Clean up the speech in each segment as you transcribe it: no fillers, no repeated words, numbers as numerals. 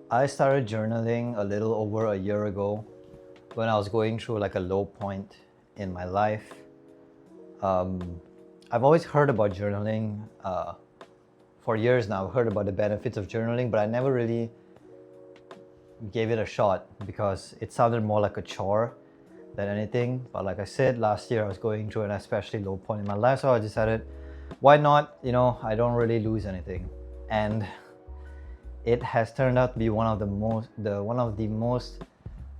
I started journaling a little over a year ago when I was going through like a low point in my life. I've always heard about journaling for years now. I've heard about the benefits of journaling, but I never really gave it a shot because it sounded more like a chore than anything. But like I said, last year I was going through an especially low point in my life, so I decided, why not? I don't really lose anything, and it has turned out to be one of the most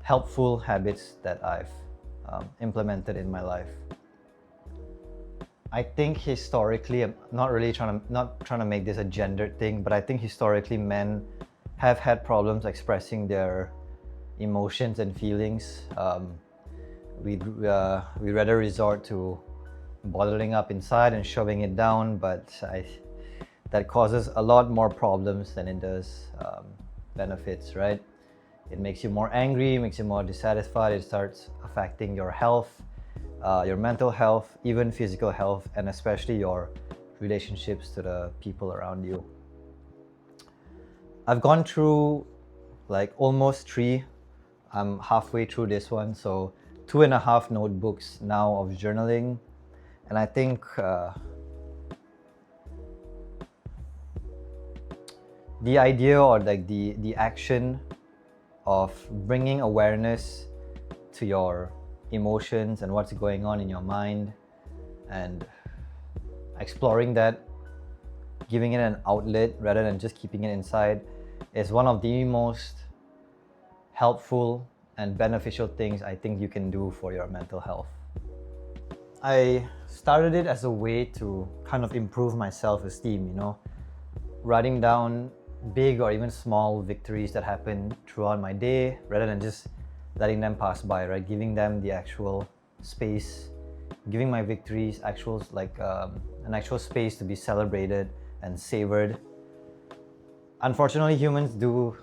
helpful habits that I've implemented in my life. I think historically, I'm not trying to make this a gendered thing, but I think historically men have had problems expressing their emotions and feelings. We rather resort to bottling up inside and shoving it down, but that causes a lot more problems than it does benefits, right? It makes you more angry, makes you more dissatisfied. It starts affecting your health, your mental health, even physical health, and especially your relationships to the people around you. I've gone through like almost three. I'm halfway through this one, so 2.5 notebooks now of journaling, and I think the idea or like the action of bringing awareness to your emotions and what's going on in your mind and exploring that, giving it an outlet rather than just keeping it inside, is one of the most helpful and beneficial things I think you can do for your mental health. I started it as a way to kind of improve my self-esteem, writing down big or even small victories that happen throughout my day rather than just letting them pass by, right? Giving them the actual space, giving my victories an actual space to be celebrated and savored. Unfortunately, humans do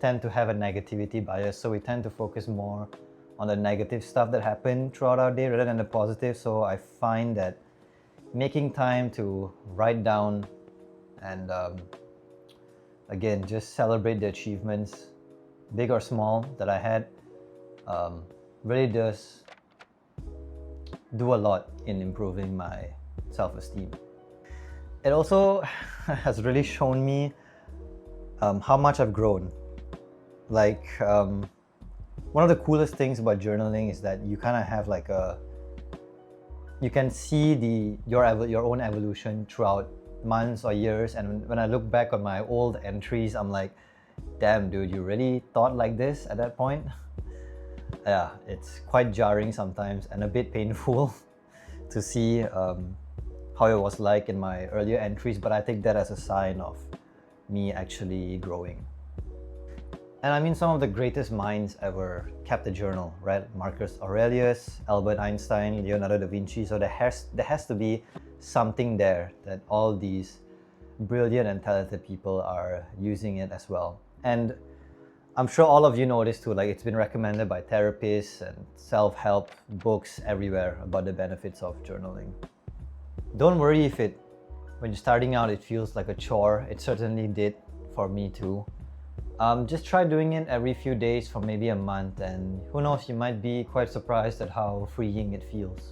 tend to have a negativity bias, so we tend to focus more on the negative stuff that happened throughout our day rather than the positive. So I find that making time to write down and again, just celebrate the achievements, big or small, that I had, really does do a lot in improving my self-esteem. It also has really shown me how much I've grown. Like, one of the coolest things about journaling is that you kind of have you can see your own evolution throughout months or years, and when I look back on my old entries, I'm like, damn dude, you really thought like this at that point? Yeah, it's quite jarring sometimes and a bit painful to see how it was like in my earlier entries, but I take that as a sign of me actually growing. And I mean, some of the greatest minds ever kept a journal, right? Marcus Aurelius, Albert Einstein, Leonardo da Vinci. So there has to be something there that all these brilliant and talented people are using it as well. And I'm sure all of you know this too, like it's been recommended by therapists and self-help books everywhere about the benefits of journaling. Don't worry if when you're starting out, it feels like a chore. It certainly did for me too. Just try doing it every few days for maybe a month, and who knows, you might be quite surprised at how freeing it feels.